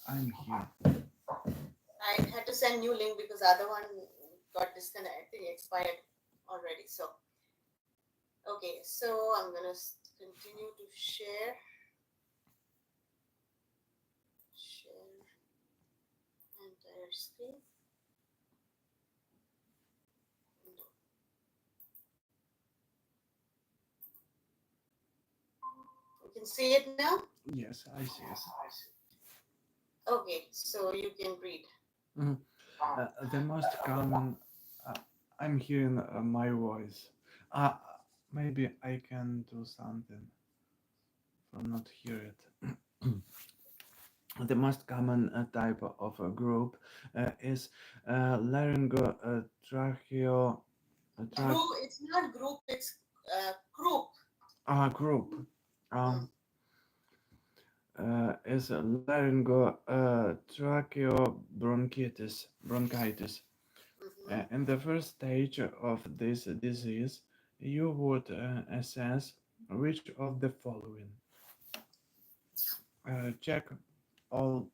I'm here. I had to send new link because the other one got disconnected. I think expired already. So okay, so I'm gonna continue to share entire screen. No. You can see it now. Yes, I see it. Okay, so you can read. Mhm. The most common, uh, I'm hearing my voice. Uh, Maybe I can do something for not hear it. The most common type of group is laryngotracheo Group. It's not group. It's group. group. Mm. Um, is bronchitis. Mm-hmm. In the first stage of this disease, you would assess which of the following. Check all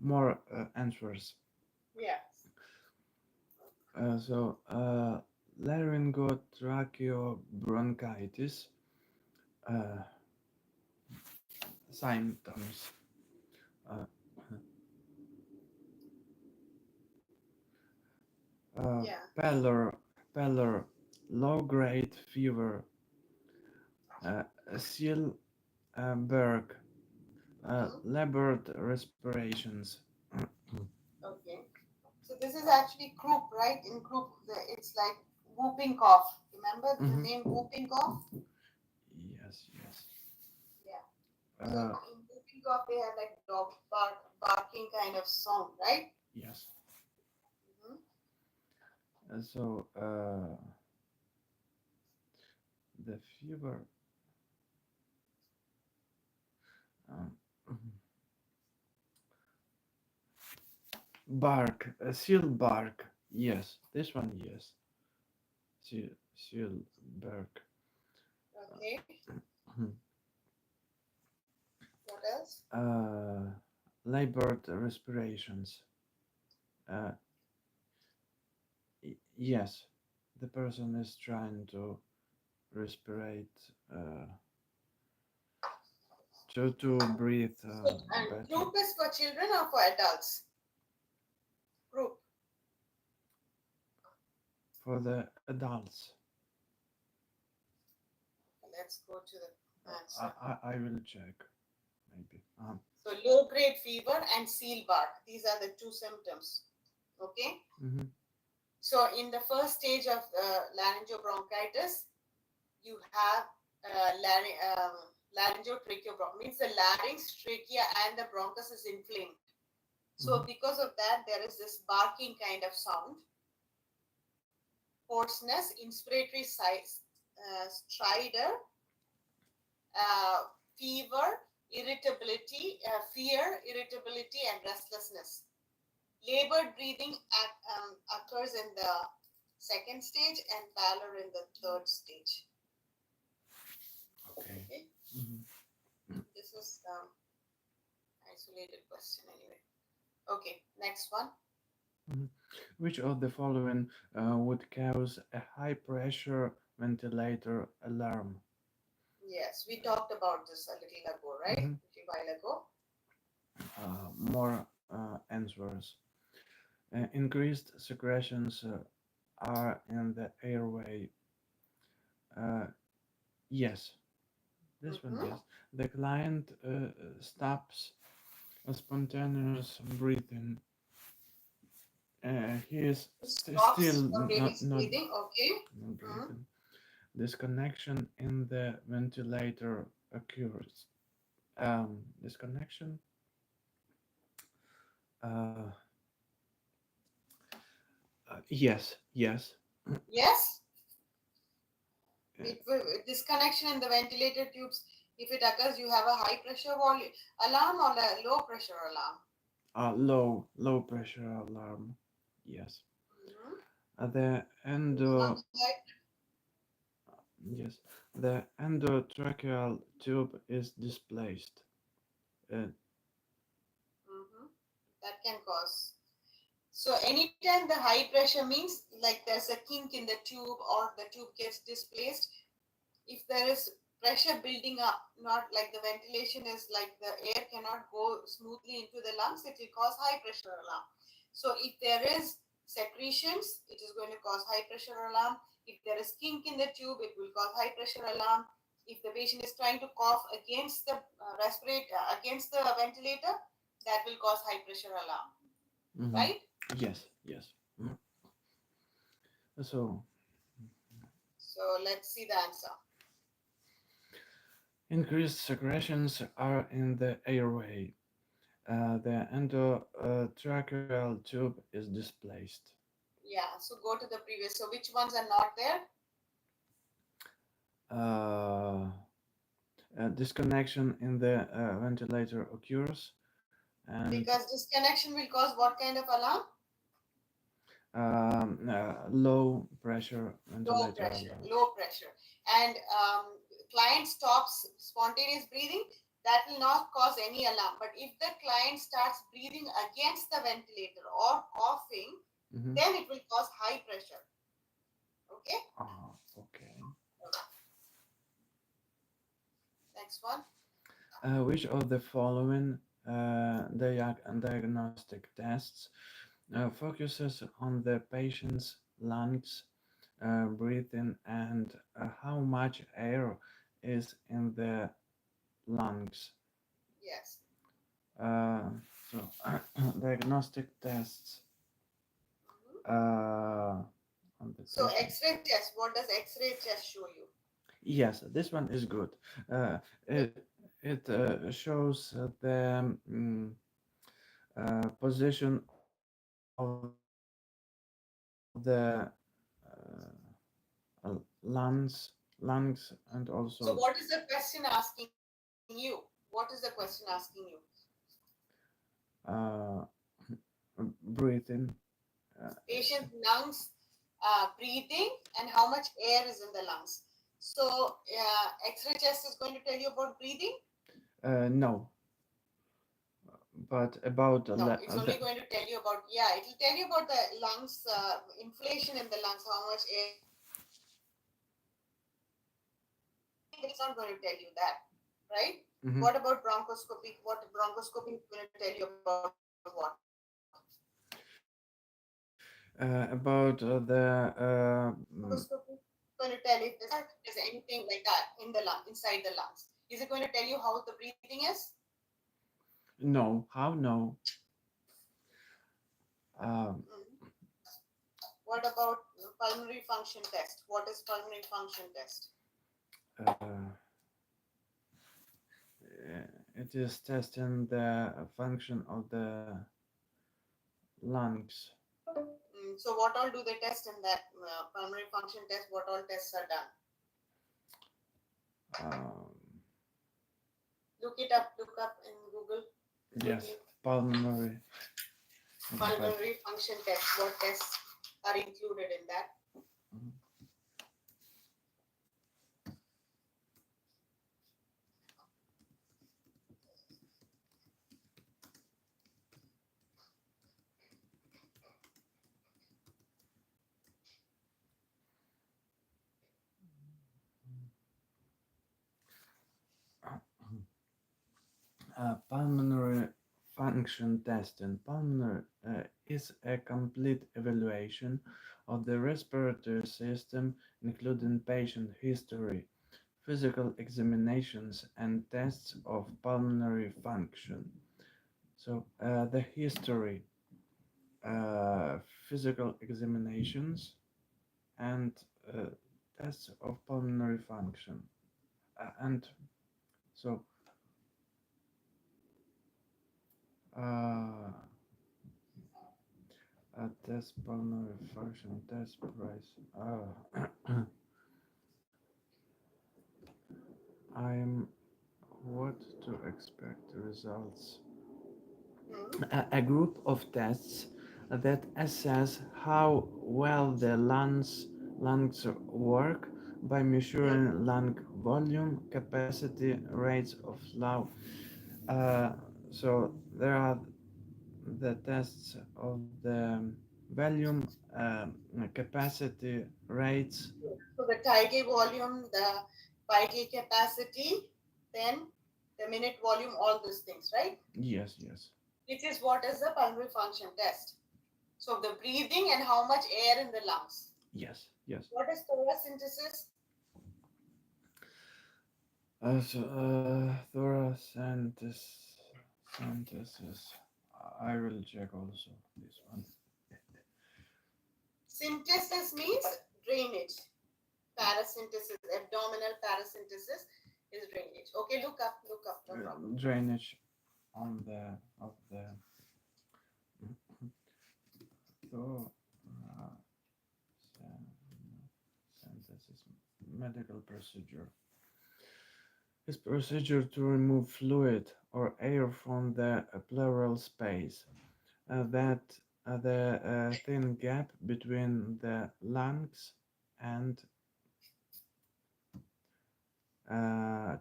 more answers. Yeah. So, laryngotracheobronchitis uh, symptoms. Uh, Yeah. pallor, pallor, low-grade fever, uh, seal Berg, Mm-hmm. labored respirations. Okay. So this is actually croup, right? In croup, it's like whooping cough. Remember the Mhm. name whooping cough? Yes, yes. Yeah. So Uh, in whooping cough, they have like dog barking kind of sound, right? yes. Mm-hmm. So, the fever, um, bark, seal bark. Yes, this one, yes. Seal bark. Okay. What else? Uh, labored respirations. Uh, yes, the person is trying to respirate, uh, to breathe So and better. croup is for children or for adults? Croup. For the adults, Let's go to the I, answer. I will check maybe. So low grade fever and seal bark. These are the two symptoms. Okay. Mhm, So in the first stage of laryngobronchitis, you have laryngotracheobronch, means the larynx, trachea, and the bronchus is inflamed. mhm, So because of that, there is this barking kind of sound, hoarseness, inspiratory size, stridor, uh, fever, irritability, fear, irritability, and restlessness. Labored breathing occurs in the second stage and pallor in the third stage. okay. Okay, Mhm, this is isolated question anyway. Okay, next one. mhm. Which of the following would cause a high pressure ventilator alarm? Yes, we talked about this a little ago, right? Mhm. A little while ago. More answers. Increased secretions are in the airway. Uh, yes, this one, Mm-hmm. yes. The client stops spontaneous breathing. He is still Stops spontaneous not breathing. Okay. Mm-hmm. breathing. Disconnection in the ventilator occurs. Disconnection. Uh, yes, yes. Yes, Uh, it will disconnection in the ventilator tubes. If it occurs, you have a high pressure volume alarm or a low pressure alarm. low pressure alarm. Yes. Mm-hmm. The It's not high. yes, the endotracheal tube is displaced. Uh, Hmm. That can cause. So anytime the high pressure means like there's a kink in the tube or the tube gets displaced. If there is pressure building up, not like the ventilation is like the air cannot go smoothly into the lungs, it will cause high pressure alarm. So if there is secretions, it is going to cause high pressure alarm. If there is kink in the tube, it will cause high pressure alarm. If the patient is trying to cough against the respirator, against the ventilator, that will cause high pressure alarm, mhm. right? Yes, yes. Mhm. So, So let's see the answer. increased secretions are in the airway. The endotracheal tube is displaced. Yeah, so go to the previous. So which ones are not there? Uh, Disconnection in the ventilator occurs, and Because disconnection will cause what kind of alarm? low pressure Low ventilator pressure, alarm. low pressure. And client stops spontaneous breathing, that will not cause any alarm. But if the client starts breathing against the ventilator or coughing, Mhm. then it will cause high pressure. Okay? Okay. Next one. Which of the following diagnostic tests focuses on the patient's lungs, breathing, and how much air is in the lungs? Yes. Uh, so, diagnostic tests Mhm. on the So patient. X-ray test, what does X-ray test show you? Yes, this one is good. Uh, it shows the position of the lungs, and So also what is the question asking you? What is the question asking you? uh, breathing. Patient's lungs breathing and how much air is in the lungs. So, X-ray test is going to tell you about breathing. No, but about No, it's only going to tell you about, yeah, it will tell you about the lungs, inflation in the lungs, how much air is in the lungs. But breathing, it's not going to tell you that, right? Mhm. What about bronchoscopy? What bronchoscopy is going to tell you about what? About Bronchoscopy is going to tell if there's anything like that in the lung, inside the lungs. Is it going to tell you how the breathing is? no, how no? Um, Mm. What about pulmonary function test? What is pulmonary function test? uh, it is testing the function of the lungs. So what all do they test in that pulmonary function test? What all tests are done? Um, Look it up. Look up in Google yes, quickly. pulmonary. But Pulmonary function test. What tests are included in that? pulmonary function testing. Pulmonary is a complete evaluation of the respiratory system, including patient history, physical examinations, and tests of pulmonary function. So, the history, uh, physical examinations, and uh, tests of pulmonary function. And so, uh, test pulmonary function test price. I'm what to expect results. Hmm. A group of tests that assess how well the lungs work by Hmm. measuring lung volume, capacity, rates of flow, Uh, so there are the tests of the volume, capacity, rates. So the tidal volume, the vital capacity, then the minute volume, all these things, right? Yes, yes, Which is what is the pulmonary function test. So the breathing and how much air in the lungs. yes, yes. What is photosynthesis? Synthesis. I will check also this one. Synthesis means drainage. Parasynthesis, abdominal parasynthesis is drainage. Okay, look up, no problem. Drainage on the of the so synthesis medical procedure. This procedure to remove fluid or air from the pleural space. That the thin gap between the lungs and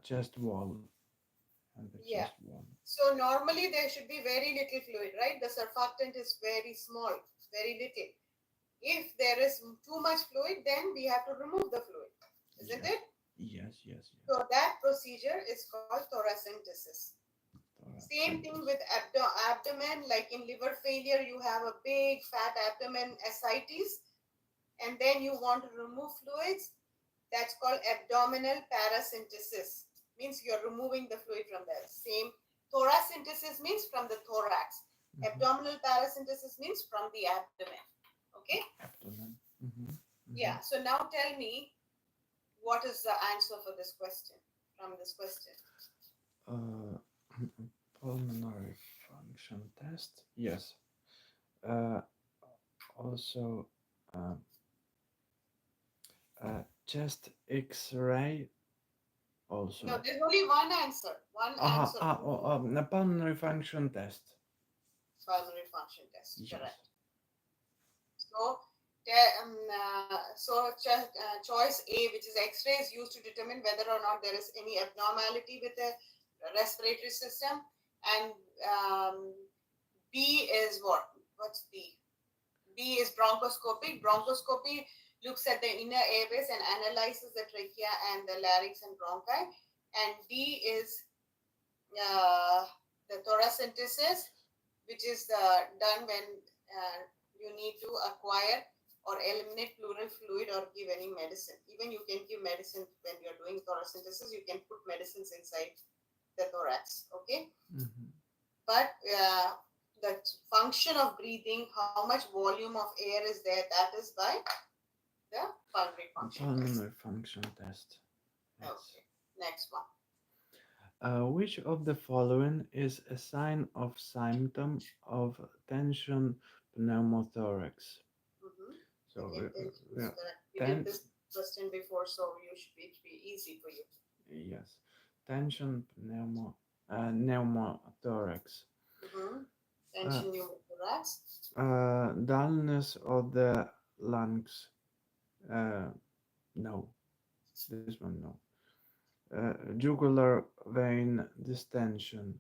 chest wall and the Yeah. chest wall. So normally there should be very little fluid, right? The surfactant is very small, very little. If there is too much fluid, then we have to remove the fluid, isn't Yes, it? yes, yes, yes. So that procedure is called thoracentesis. Same thing with abdomen, like in liver failure, you have a big fat abdomen, ascites, and then you want to remove fluids. That's called abdominal paracentesis. Means you're removing the fluid from there. Same. Thoracentesis means from the thorax. Mhm. Abdominal paracentesis means from the abdomen. Okay? Abdomen. Mhm, Yeah. mhm. So now tell me, what is the answer for this question? From this question. Uh, pulmonary function test. Yes. Uh, also, uh, chest X-ray. No, Also. there's only one answer. One answer. The pulmonary function test. Pulmonary function test. Yes. Correct. So, choice A, which is X-ray, is used to determine whether or not there is any abnormality with the respiratory system, and B is what? What's B? B is bronchoscopy. Bronchoscopy looks at the inner airways and analyzes the trachea and the larynx and bronchi, and D is uh, the thoracentesis, which is done when you need to acquire or eliminate pleural fluid or give any medicine. Even you can give medicine when you're doing thoracentesis, you can put medicines inside the thorax, okay? Mhm. But the function of breathing, how much volume of air is there, that is by the pulmonary function test. Pulmonary function test. Yes. Okay, next one. Which of the following is a sign of symptom of tension pneumothorax? Mm-hmm. So Okay, it is yeah, correct. We did ten, this question before, so it should be easy for you. yes, tension pneumothorax. Mm-hmm. Uh, Tension pneumothorax. dullness of the lungs. Uh, no, this one no. Jugular vein distension.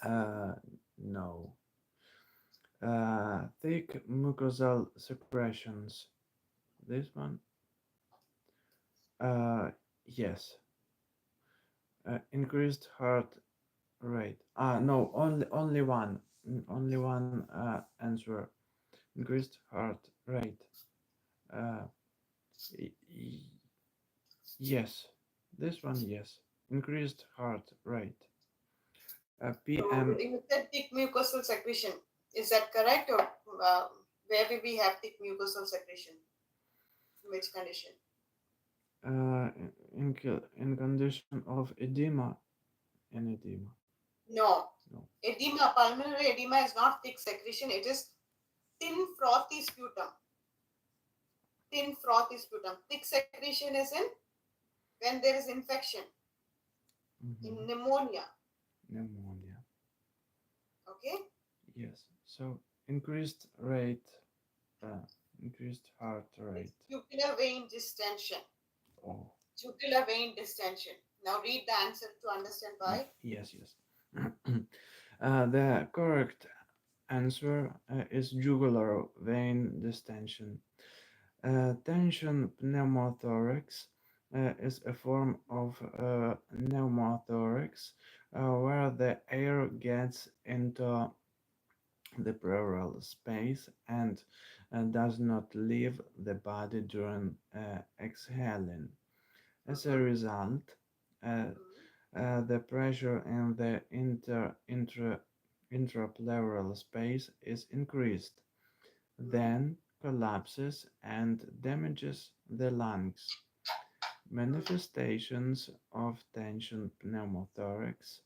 Mm-hmm. No. Thick mucosal secretions. This one? Yes. Increased heart rate. No, only one. Only one answer. Increased heart rate. Uh, y- y- yes. This one, yes. Increased heart rate. So PM. you said thick mucosal secretion. Is that correct, or where will we have thick mucosal secretion? In which condition? In condition of edema. In edema. No. No. Edema, pulmonary edema is not thick secretion. It is thin frothy sputum. Thin frothy sputum. Thick secretion is in when there is infection, in Mhm. pneumonia. Pneumonia. Okay. Yes. So increased rate, uh, increased heart It's rate. jugular vein distension. Oh. Jugular vein distension. Now read the answer to understand why. Yes, yes. The correct answer is jugular vein distension. Tension pneumothorax is a form of pneumothorax where the air gets into the pleural space and does not leave the body during exhaling. As a Mm-hmm. result, uh, the pressure in the intrapleural space is increased, Mm-hmm. then collapses and damages the lungs. Manifestations of tension pneumothorax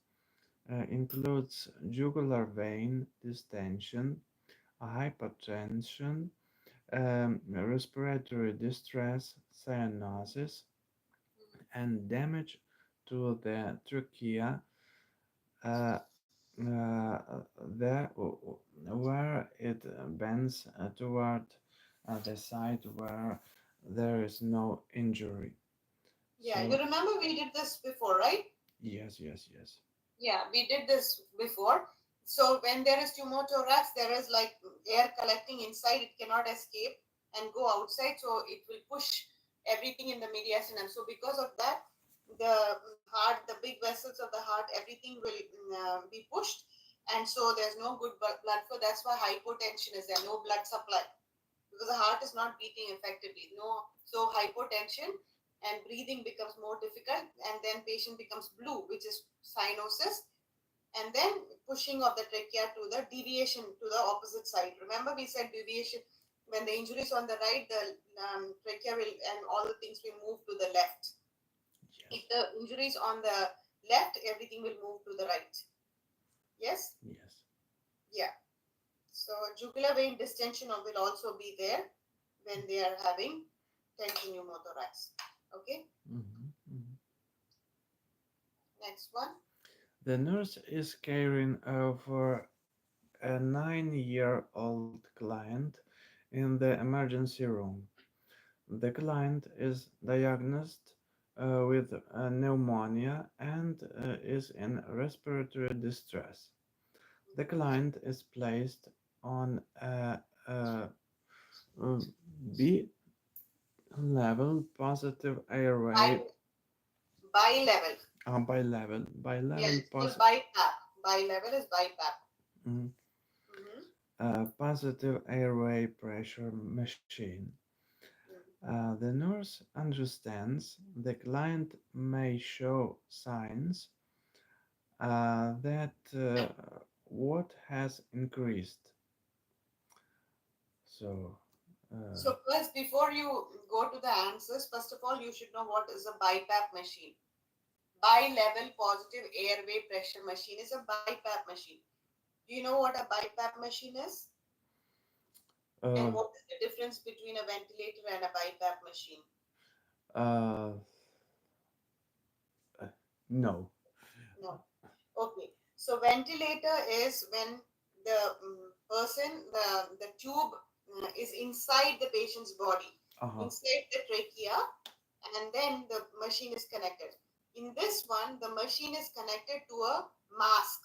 includes jugular vein distension, hypertension, respiratory distress, cyanosis, and damage to the trachea, uh, uh, there where it bends toward the side where there is no injury. Yeah, you So remember we did this before, right? yes, yes, yes, Yeah, we did this before. So when there is pneumothorax, there is like air collecting inside, it cannot escape and go outside, so it will push everything in the mediastinum. So because of that, the heart, the big vessels of the heart, everything will be pushed, and so there's no good blood flow. That's why hypotension is there, no blood supply because the heart is not beating effectively. No, so hypotension and breathing becomes more difficult, and then patient becomes blue, which is cyanosis, and then pushing of the trachea to the deviation to the opposite side. Remember, we said deviation when the injury is on the right, the trachea will and all the things will move to the left. If yes, the injury is on the left, everything will move to the right. Yes, yes. yeah. So jugular vein distension will also be there when they are having tension pneumothorax. Okay, Mhm, mhm. next one. The nurse is caring for a 9-year-old client in the emergency room. The client is diagnosed with pneumonia and is in respiratory distress. The client is placed on a B level positive Bi airway bi-level. by Yes, level it's called BiPAP. Bi-level is BiPAP. mm, Mm-hmm. positive airway pressure machine. The nurse understands the client may show signs that what has increased. So, uh, So first, before you go to the answers, first of all, you should know what is a BiPAP machine. Bi-level positive airway pressure machine is a BiPAP machine. Do you know what a BiPAP machine is? And uh, what is the difference between a ventilator and a BiPAP machine? uh, uh, no. No. Okay. So ventilator is when the person, the tube is inside the patient's body, Uh-huh. inside the trachea, and then the machine is connected. In this one, the machine is connected to a mask.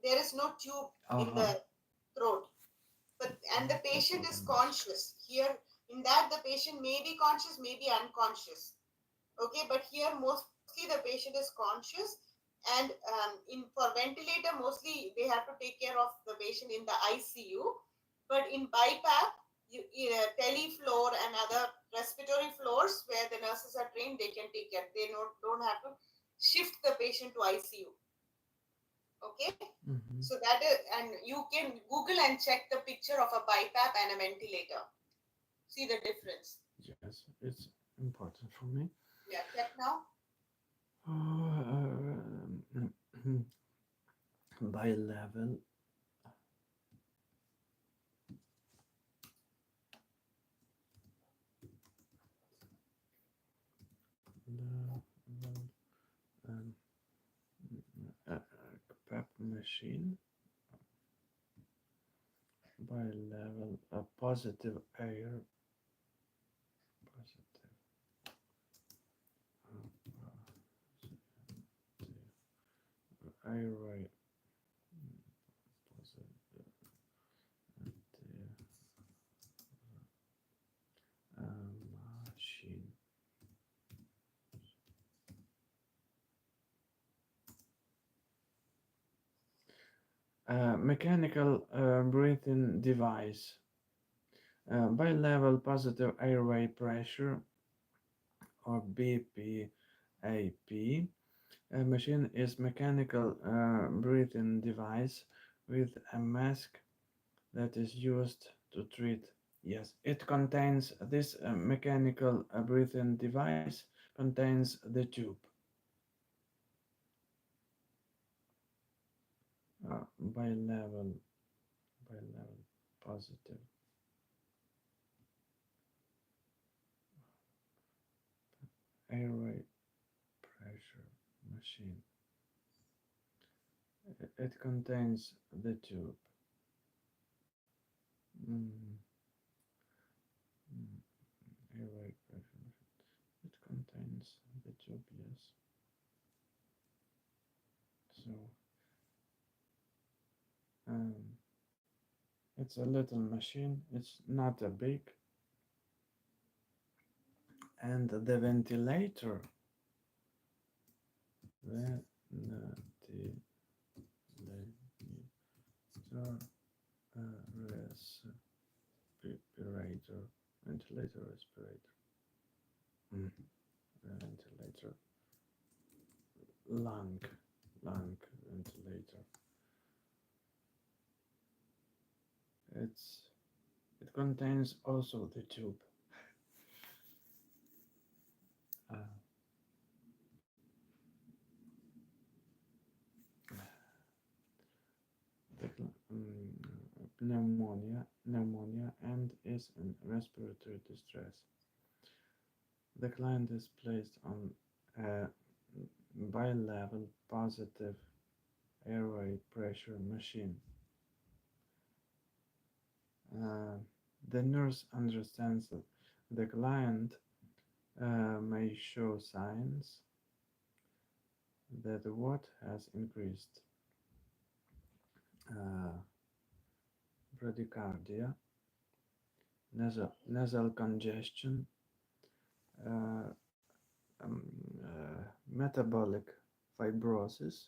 There is no tube in Uh-huh. the throat, but and the Connected patient to the is mask. conscious. Here, in that, the patient may be conscious, may be unconscious. Okay, but here mostly the patient is conscious, and in for ventilator mostly they have to take care of the patient in the ICU, but in BiPAP, telefloor and other respiratory floors where the nurses are trained, they can take care. They don't have to shift the patient to ICU. Okay, Hmm. so that is, and you can Google and check the picture of a BiPAP and a ventilator. See the difference. Yes, it's important for me. Yeah, check now. By level, level, um, pep machine by level, a positive air, positive. airway machine. Mechanical breathing device. Bi-level positive airway pressure or BPAP. A machine is mechanical breathing device with a mask that is used to treat. Yes, it contains this mechanical breathing device contains the tube. Bi-level positive airway pressure machine. It contains the tube. Mm, mm, airway pressure machine. It contains the tube, yes. So um, it's a little machine. It's not a big. And the ventilator. Ventilator. Respirator. Ventilator respirator. Mm. Ventilator. Lung ventilator. It's it contains also the tube. Uh, the pneumonia, and is in respiratory distress. The client is placed on a bi-level positive airway pressure machine. Uh, the nurse understands that the client may show signs that what has increased uh, bradycardia, nasal congestion, uh, metabolic fibrosis,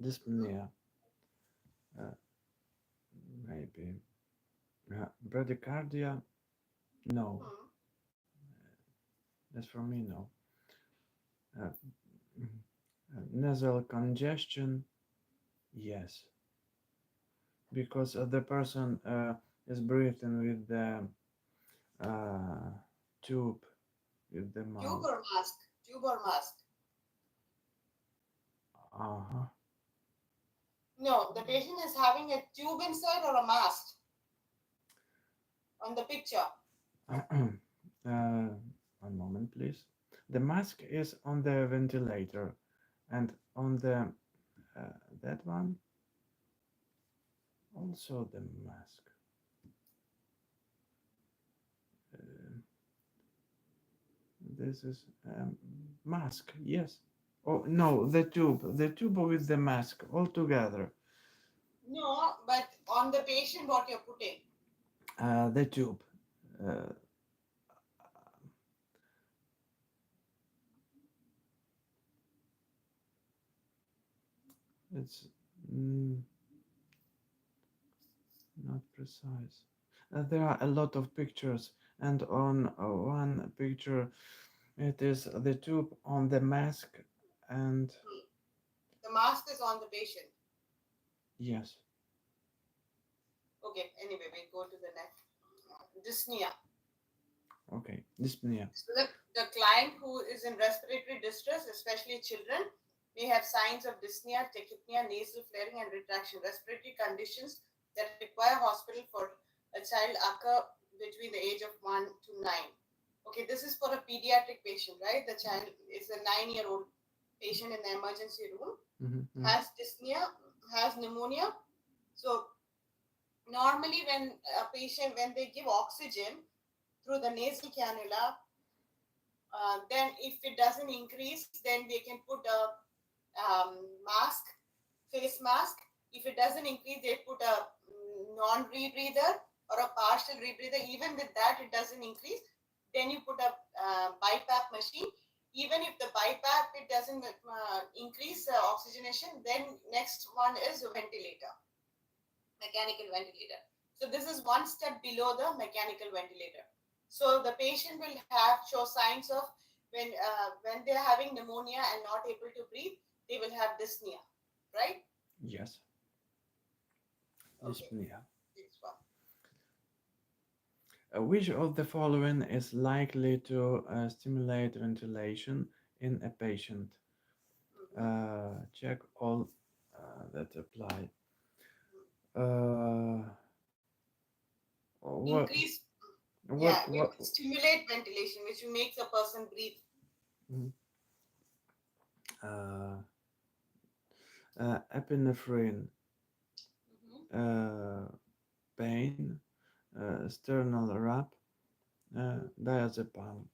dyspnea, uh, maybe bradycardia. No, that's for me. No. Uh, nasal congestion. Yes, because the person is breathing with the uh, tube with the Tube mouth. or mask? Tube or mask? Uh-huh. No, the patient is having a tube inside or a mask on the picture. One moment, please. The mask is on the ventilator, and on the that one also the mask. Uh, this is mask. Yes. Oh no, the tube with the mask all together. No, but on the patient, what you're putting? The tube. Uh, it's mm, not precise. There are a lot of pictures, and on one picture, it is the tube on the mask, and The mask is on the patient. yes, Okay, anyway, we go to the next. Dyspnea. okay, dyspnea. So the client who is in respiratory distress, especially children, may have signs of dyspnea, tachypnea, nasal flaring, and retraction. Respiratory conditions that require hospital for a child occur between the age of 1 to 9. Okay, this is for a pediatric patient, right? The child is a 9-year-old patient in the emergency room, has dyspnea, has pneumonia. So normally when a patient, when they give oxygen through the nasal cannula, then if it doesn't increase, then they can put a mask face mask. If it doesn't increase, they put a non-rebreather or a partial rebreather. Even with that, it doesn't increase. Then you put a BiPAP machine. Even if the BiPAP it doesn't increase oxygenation, then next one is a ventilator, mechanical ventilator. So this is one step below the mechanical ventilator. So the patient will have show signs of when they're having pneumonia and not able to breathe, they will have dyspnea, right? Yes, Okay, dyspnea. this one. Which of the following is likely to stimulate ventilation in a patient? Mhm. Check all that apply. Uh, what? Increase, What? yeah, it What? will stimulate ventilation, which makes a person breathe. mm, Uh, epinephrine, Mhm. uh, pain, sternal wrap, diazepam.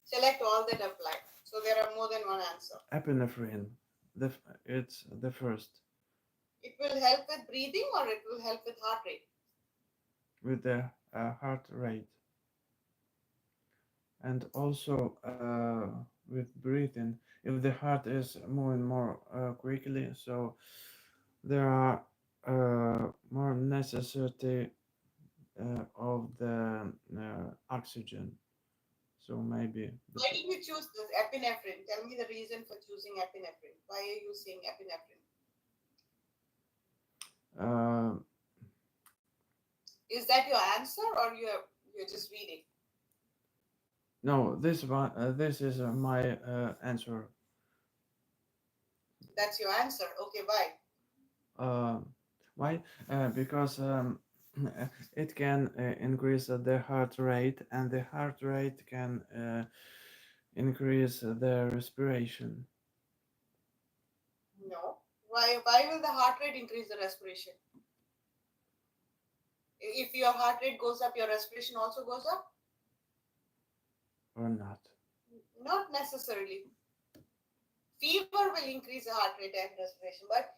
Select all that apply. So there are more than one answer. Epinephrine, it's the first It will help with breathing or it will help with heart rate. with the heart rate, and also with breathing. If the heart is moving more quickly, so there are more necessity of the oxygen. So maybe the Why did you choose this epinephrine? Tell me the reason for choosing epinephrine. Why are you saying epinephrine? uh, Is that your answer or you're just reading? no, this one, this is my answer. That's your answer. Okay, why? Uh, why? Because it can increase the heart rate, and the heart rate can increase the respiration. No. Why will the heart rate increase the respiration? If your heart rate goes up, your respiration also goes up? Or not. Not necessarily. Fever will increase the heart rate and respiration, but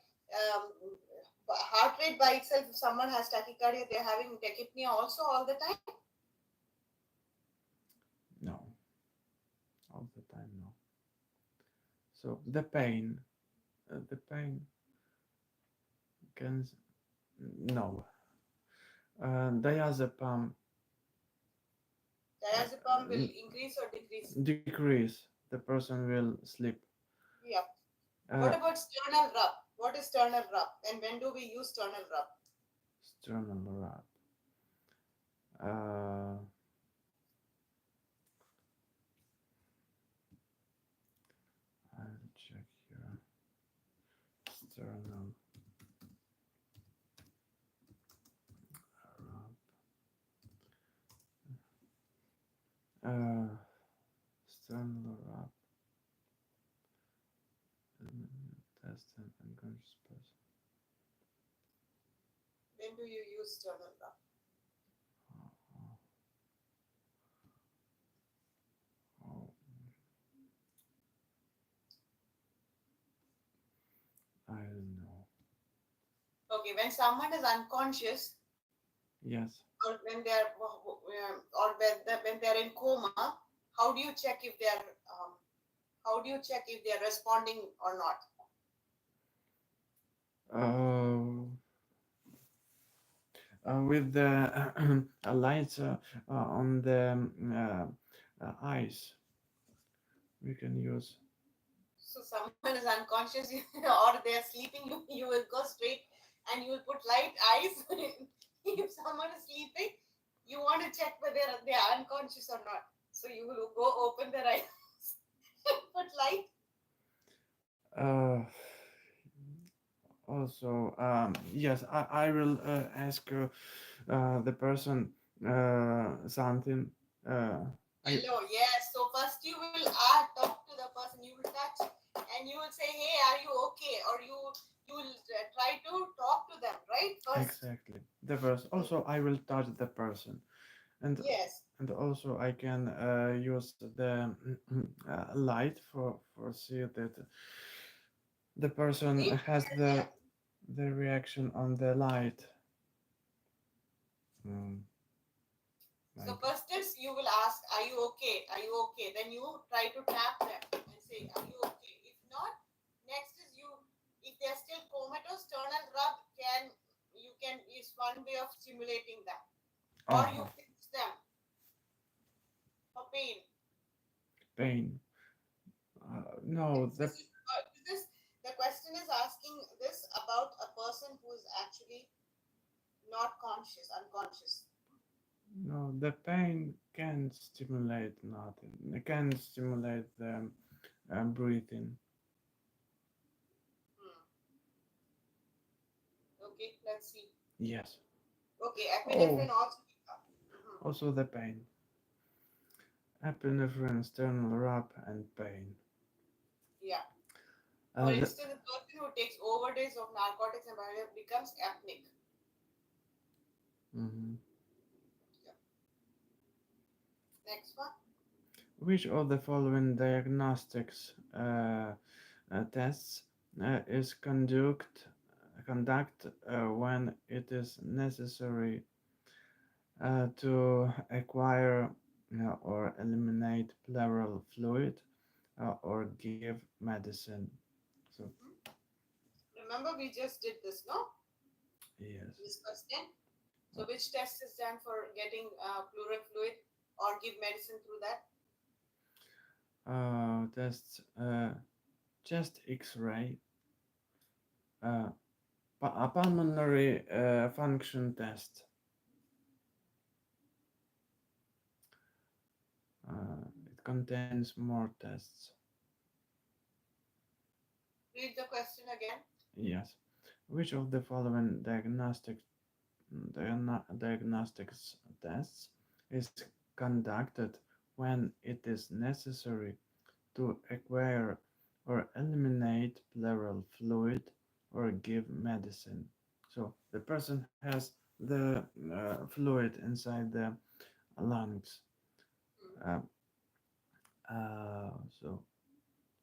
heart rate by itself, if someone has tachycardia, they're having tachypnea also all the time. No, all the time, no. So the pain can no. Diazepam Diazepam will increase or decrease. decrease. The person will sleep. Yeah. Uh, What about sternal rub? What is sternal rub? And when do we use sternal rub? sternal wrap. Uh, I'll check here. Sternal wrap. Uh, sternal wrap. Test an unconscious person. When do you use sternal rub? Oh, oh, I don't know. Okay, when someone is unconscious Yes. or when they are or when they are in coma, how do you check if they are how do you check if they are responding or not? Uh, with the lights on the eyes, we can use. So someone is unconscious or they are sleeping, you will go straight and you will put light eyes. If someone is sleeping, you want to check whether they are unconscious or not. So you will go open their eyes and put light. Uh, Also, yes, I will ask the person something. Uh, I Hello, yes. So first you will talk to the person, you will touch, and you will say, "Hey, are you okay?" Or you will try to talk to them, right? First, exactly the first. Also, I will touch the person, and yes. also I can use the light for see that The person See? has the reaction on the light. Mm, So like first is you will ask, "Are you okay? Are you okay?" Then you try to tap them and say, "Are you okay?" If not, next is you. If they are still comatose, turn and rub. You can is one way of stimulating them, or you oh, pinch them for pain. pain. No, the This is the question is asking this about a person who is actually not conscious, unconscious. no the pain can stimulate nothing. It can stimulate the breathing. Hmm. Okay, let's see. Yes. Okay, Oh, epinephrine also. Mhm. also the pain. Epinephrine, sternal rub, and pain. Yeah. For The, instance, a person who takes overdose of narcotics and becomes apneic. mhm. Yeah. Next one. Which of the following diagnostics tests is conduct when it is necessary to acquire or eliminate pleural fluid or give medicine? So Mhm. Remember, we just did this, no? yes, This question. So, which test is done for getting pleural fluid or give medicine through that? tests chest X-ray, uh, a pulmonary function test. It contains more tests. Read the question again. Yes. Which of the following diagnostics tests is conducted when it is necessary to acquire or eliminate pleural fluid or give medicine? So the person has the fluid inside the lungs. Mhm. Uh, so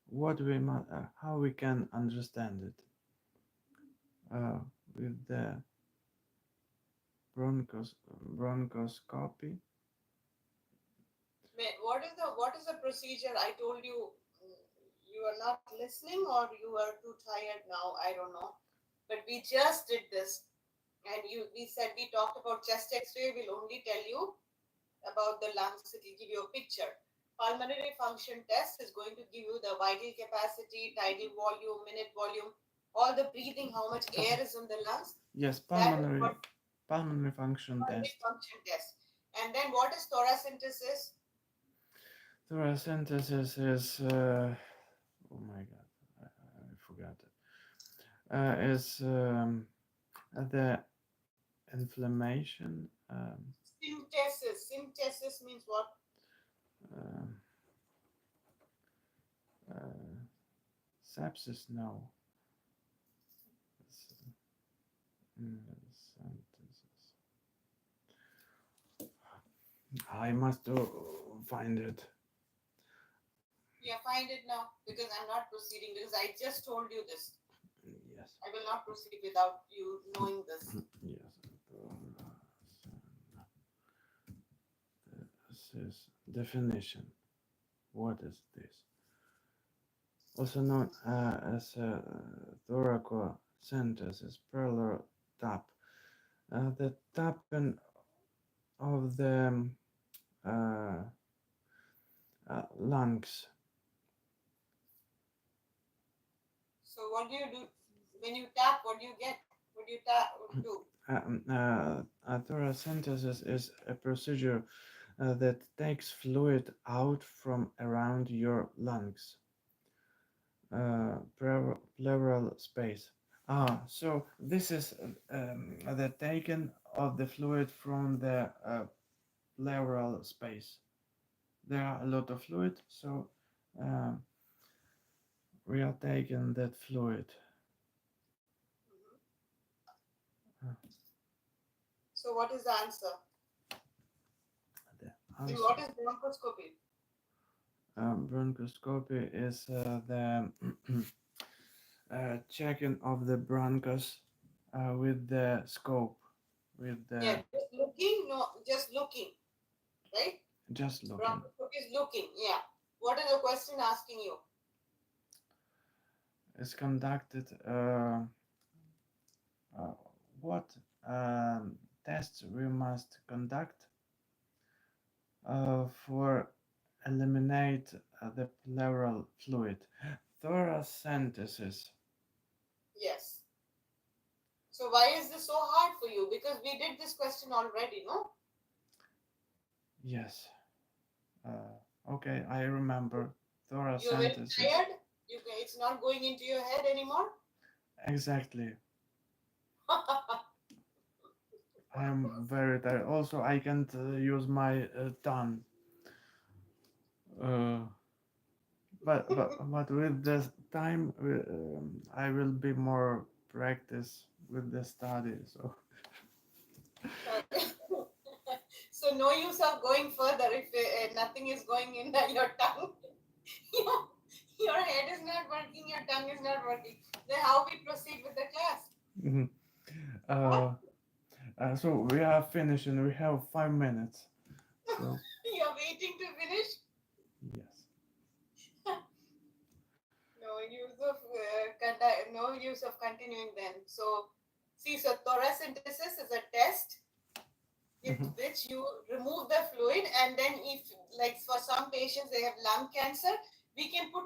what how we can understand it uh, with the bronchoscopy. What is the procedure? I told you you are not listening or you are too tired now. I don't know. But we just did this, and we said we talked about chest X-ray. We'll only tell you about the lungs. It will give you a picture. Pulmonary function test is going to give you the vital capacity, tidal volume, minute volume, all the breathing, how much air is in the lungs. Yes, That is what pulmonary function pulmonary test. function test. And then what is thoracentesis? Thoracentesis is oh my god, I forgot it. Is the inflammation. Synthesis. Synthesis means what? Uh, uh, Sepsis. No. S- synthesis. I must find it. Yeah, find it now because I'm not proceeding because I just told you this. Yes. I will not proceed without you knowing this. Yes. This is definition. What is this? Also known as thoracocentesis, parallel tap. The tapping of the uh, lungs. So what do you do when you tap? What do you get? What do you tap? Do? Thoracentesis is a procedure that takes fluid out from around your lungs, pleural space. So this is the taking of the fluid from the pleural space. There are a lot of fluid, so um, we are taking that fluid. Mhm. Uh, So what is the answer? the And answer. what is bronchoscopy? Bronchoscopy is the checking of the bronchus with the scope, with Yeah, the just looking, no, just looking, right? just looking. Bronchoscopy is looking, yeah. What is the question asking you? Is conducted. Uh, what tests we must conduct for eliminate the pleural fluid? Thoracentesis. Yes. So why is this so hard for you? Because we did this question already, no? Yes. Okay, I remember You're very thoracentesis. tired. It's not going into your head anymore. Exactly. I am very tired. Also, I can't use my tongue. Uh, but with the time, I will be more practice with the study. So Okay. So no use of going further if nothing is going in your tongue. your, your head is not working, your tongue is not working. Then how we proceed with the class? mhm. What? uh, so we are finishing. We have 5 minutes. So You're waiting to finish? yes. No use of continuing then. So see, so thoracentesis is a test with Mhm. which you remove the fluid, and then if, like, for some patients they have lung cancer, we can put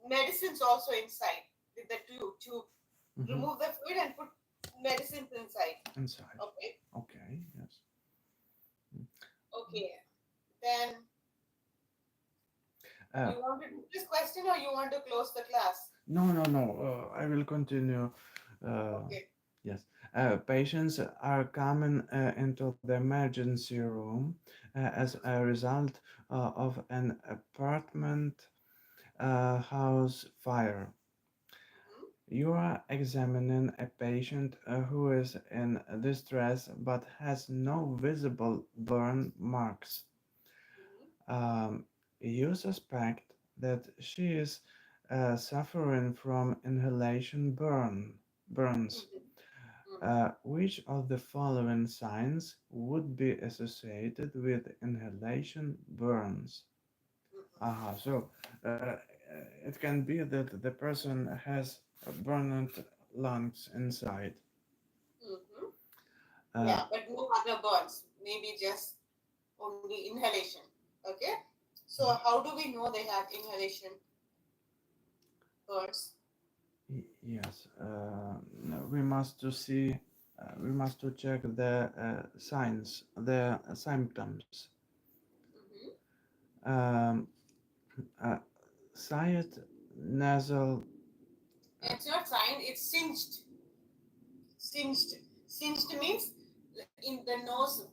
medicines also inside with the tube, Mhm. remove the fluid and put medicines inside. Inside. Okay. Okay. Yes. Okay, then Uh, you want to do this question or you want to close the class? no, no, no. I will continue. Uh, Okay. yes. Patients are coming into the emergency room as a result of an apartment house fire. Mm-hmm. You are examining a patient who is in distress but has no visible burn marks. Mm-hmm. Um, you suspect that she is suffering from inhalation burns. Mm-hmm. Mm-hmm. Which of the following signs would be associated with inhalation burns? Mm-hmm. So it can be that the person has burned lungs inside. Mm-hmm. Uh, Yeah, but no other burns. Maybe just only inhalation. Okay. So how do we know they have inhalation burns? yes, no, we must to see, we must to check the signs, the symptoms. Mm-hmm. Um, uh, Sciate nasal. It's not signed, it's singed. Singed. Singed means in the nose,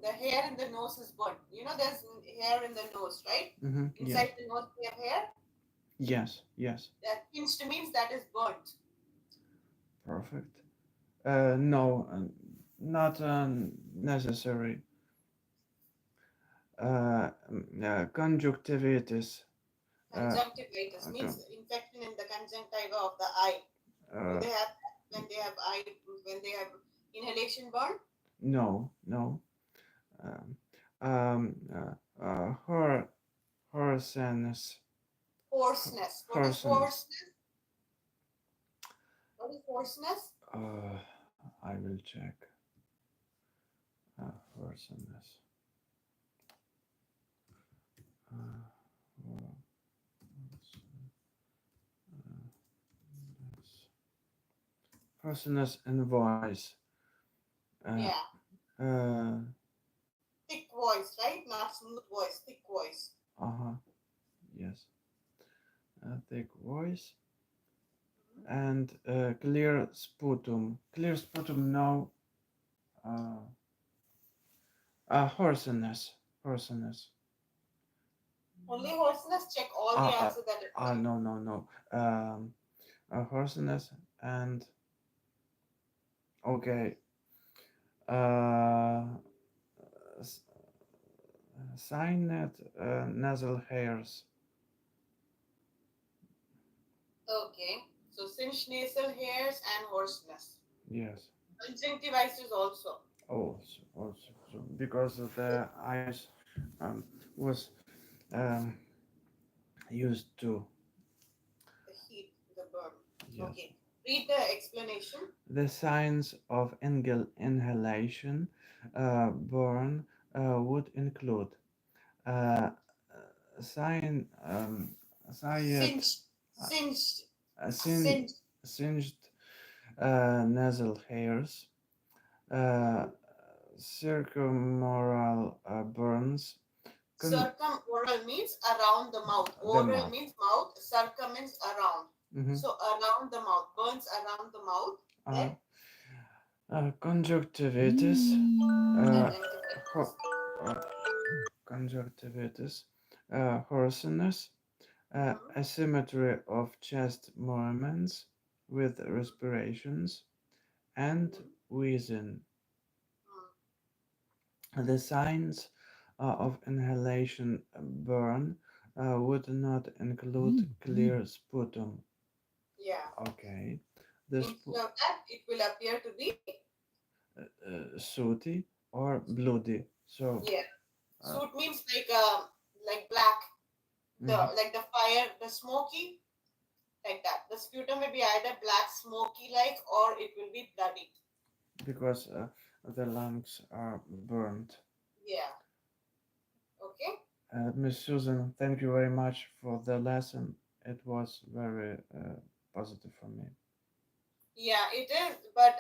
the hair in the nose is burnt. You know, there's hair in the nose, right? Yes, Inside the nose, we have hair. yes, yes, That singed means that is burnt. perfect. No, not necessary. Conjunctivitis. Uh, Conjunctivitis means con- infection in the conjunctiva of the eye. Do uh, they have that when they have eye, when they have inhalation burn? no, no. Um, Hor hoarseness. Hoarseness. What is Hoarseness. hoarseness? What is hoarseness? Uh, I will check. Hoarseness. Uh, hoarseness in voice. Uh, Yeah. uh, Thick voice, right? Not smooth voice, thick voice. uh-huh, yes. Thick voice and clear sputum. Clear sputum, no. Uh, hoarseness. Hoarseness. Only hoarseness, check all the Uh, uh, answers that are coming. no, no, no. Hoarseness and okay. Uh, s- Sinus nasal hairs. Okay. So cinched nasal hairs and hoarseness. Yes. Conjunctivitis also. Also, so because of the eyes was um, used to. The heat, the burn. Yes. Okay. Read the explanation. The signs of inhalation burn would include uh, sign, cyan, Cinched. Cinched. sin, Cinched. singed nasal hairs, uh, circumoral burns, con- Circumoral means around the mouth. the Oral mouth. means mouth. Circum means around. Mhm. So around the mouth. Burns around the mouth. Uh, Then conjunctivitis, conjunctivitis. ho- uh, conjunctivitis, hoarseness, Mhm. asymmetry of chest movements with respirations, and Mhm. wheezing. Mhm. The signs of inhalation burn would not include clear sputum. Yeah. Okay. The Instead of that, it will appear to be sooty or bloody. So, yeah. uh, Soot means like black. The mhm, like the fire, the smoky, like that. The sputum will be either black, smoky like, or it will be bloody. because the lungs are burnt. Yeah. Okay. Miss Susan, thank you very much for the lesson. It was very positive for me. Yeah, it is. But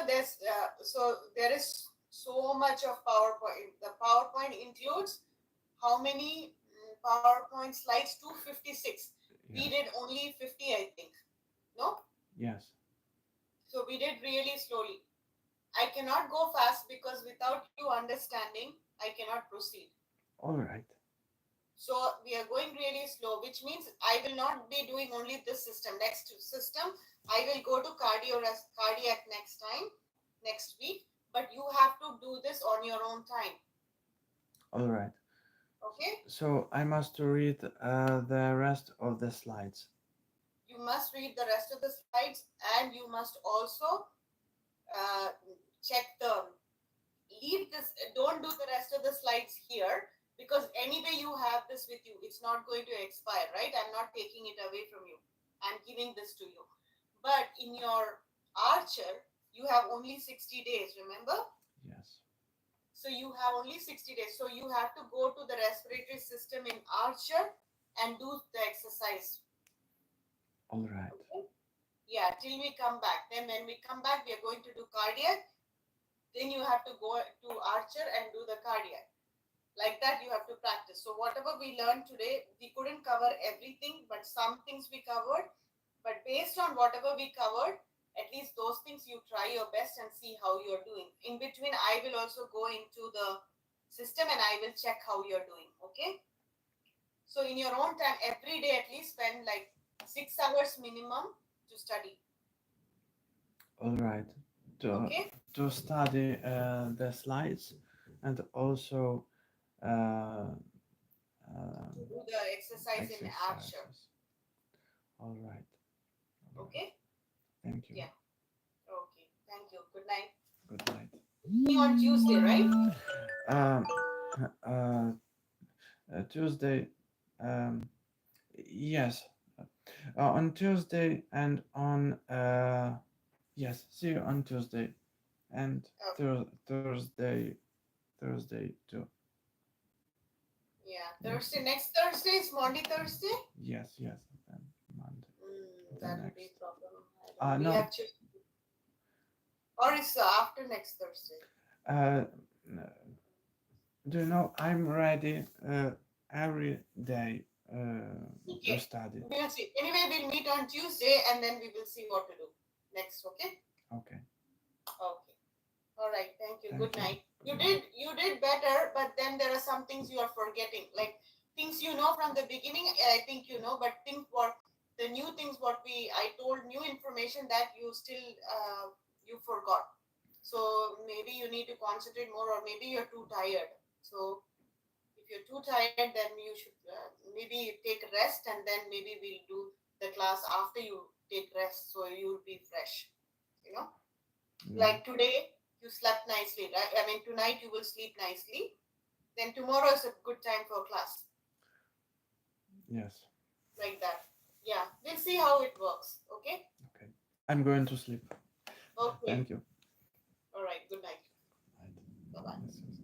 there's so there is so much of PowerPoint. The PowerPoint includes how many PowerPoint slides? 256. We Yes, did only 50, I think. No, yes. so we did really slowly. I cannot go fast because without you understanding, I cannot proceed. All right. So we are going really slow, which means I will not be doing only this system. Next system, I will go to cardiac next time, next week. But you have to do this on your own time. All right. Okay? So I must read the rest of the slides. You must read the rest of the slides, and you must also uh, check the leave this. Don't do the rest of the slides here because anyway you have this with you. It's not going to expire, right? I'm not taking it away from you. I'm giving this to you. But in your Archer, you have only 60 days, remember? Yes. So you have only 60 days. So you have to go to the respiratory system in Archer and do the exercise. All right. Okay? Yeah, till we come back. Then when we come back, we are going to do cardiac. Then you have to go to Archer and do the cardiac. Like that, you have to practice. So whatever we learned today, we couldn't cover everything, but some things we covered. But based on whatever we covered, at least those things you try your best and see how you're doing. In between, I will also go into the system and I will check how you're doing. Okay. So in your own time, every day at least spend like 6 hours minimum to study. All right. To Okay. to study the slides and also uh, To do the exercise in Archer. exercises. All right. All right. Okay. Thank you. Yeah. Okay. Thank you. Good night. Good night. See you on Tuesday, right? Um, uh, Tuesday. Yes. On Tuesday and on yes. See you on Tuesday and Okay. Thursday too. Yeah. Next. Thursday. Next Thursday is Monday Thursday. Yes. Yes. Then Monday. The That will be next. a problem. I don't know. We No. have to, or is after next Thursday. Uh, do you know I'm ready every day to Okay. study. We'll see. Anyway, we'll meet on Tuesday and then we will see what to do next. Okay. Okay. Okay. All right. Thank you. Thank Good you. night. Good You night. did you did better, but then there are some things you are forgetting, like things you know from the beginning. I think you know, but think what the new things what we I told new information that you still you forgot. So maybe you need to concentrate more, or maybe you're too tired. So if you're too tired, then you should maybe take rest, and then maybe we'll do the class after you take rest so you'll be fresh. You know, Yeah. like today you slept nicely, right? I mean, tonight you will sleep nicely. Then tomorrow is a good time for class, Yes. like that. Yeah, we'll see how it works. Okay. Okay. I'm going to sleep. Okay. Thank you. All right. Good night. Right. Bye bye. Yes, yes.